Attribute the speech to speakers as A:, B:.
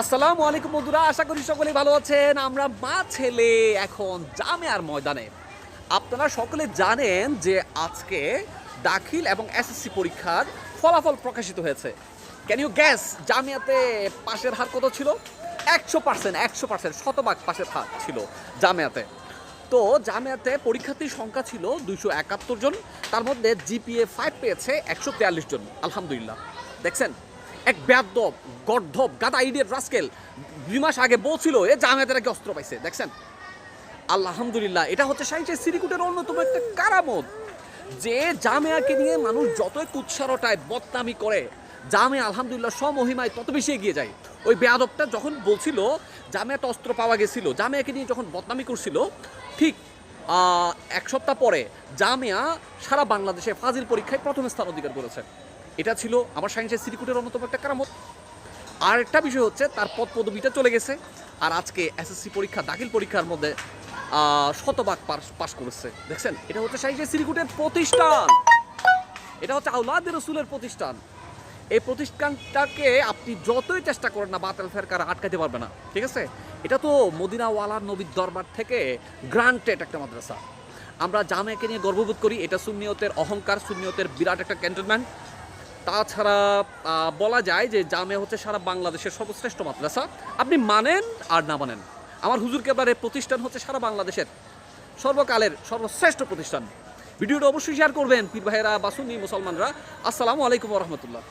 A: আসসালামু আলাইকুম বন্ধুরা, আশা করি সকলেই ভালো আছেন। আমরা মা ছেলে এখন জামিয়ার ময়দানে। আপনারা সকলে জানেন যে আজকে দাখিল এবং এসএসসি পরীক্ষার ফলাফল প্রকাশিত হয়েছে। ক্যান ইউ গ্যাস জামিয়াতে পাশের হার কত ছিল? 100%, শতভাগ পাশের হার ছিল জামিয়াতে। তো জামিয়াতে পরীক্ষার্থীর সংখ্যা ছিল 271 জন, তার মধ্যে জিপিএ 5 পেয়েছে 143 জন। আলহামদুলিল্লাহ। দেখছেন, এক বেয়াদব গর্ধব গাদা ইডিয়েট রাস্কেল 2 মাস আগে বলছিল এ জামিয়াতে নাকি অস্ত্র পাইছে। দেখছেন, আলহামদুলিল্লাহ, এটা হচ্ছে সাইন্সের সিরিকুটের অন্যতম একটা কারামত যে জামিয়াকে নিয়ে মানুষ যতই কুৎসারটায় বদনামি করে, জামিয়া আলহামদুলিল্লাহ স্বমহিমায় তত বেশি এগিয়ে যায়। ওই বেয়াদবটা যখন বলছিল জামিয়াতে অস্ত্র পাওয়া গেছিল, জামিয়াকে নিয়ে যখন বদনামি করছিল, ঠিক 1 সপ্তাহ পরে জামিয়া সারা বাংলাদেশে ফাজিল পরীক্ষায় প্রথম স্থান অধিকার করেছে। এটা ছিল আমার সায়েন্সের সিরিকুটের অন্যতম একটা কারামত। আর একটা বিষয় হচ্ছে তার পদ পদবিটা চলে গেছে, আর আজকে এসএসসি পরীক্ষা দাখিল পরীক্ষার মধ্যে শতভাগ পাস করেছে। দেখছেন, এটা হচ্ছে সায়েন্সের সিরিকুটের প্রতিষ্ঠান, এটা হচ্ছে আওলাদ রসুলের প্রতিষ্ঠান। এই প্রতিষ্ঠানটাকে আপনি যতই চেষ্টা করেন না, বাতিল ফেরকারা আটকাতে পারবে না। ঠিক আছে, এটা তো মদিনাওয়ালার নবীর দরবার থেকে গ্রান্টেড একটা মাদ্রাসা। আমরা জামিয়াকে নিয়ে গর্ববোধ করি। এটা সুন্নিয়তের অহংকার, সুন্নিয়তের বিরাট একটা ক্যান্টনমেন্ট। তাছাড়া বলা যায় যে জামিয়া হচ্ছে সারা বাংলাদেশের সর্বশ্রেষ্ঠ মাদ্রাসা। আপনি মানেন আর না মানেন, আমার হুজুর কেবলার প্রতিষ্ঠান হচ্ছে সারা বাংলাদেশের সর্বকালের সর্বশ্রেষ্ঠ প্রতিষ্ঠান। ভিডিওটা অবশ্যই শেয়ার করবেন পীর ভাইয়েরা বা সুন্নি মুসলমানরা। আসসালামু আলাইকুম ওয়া রাহমাতুল্লাহ।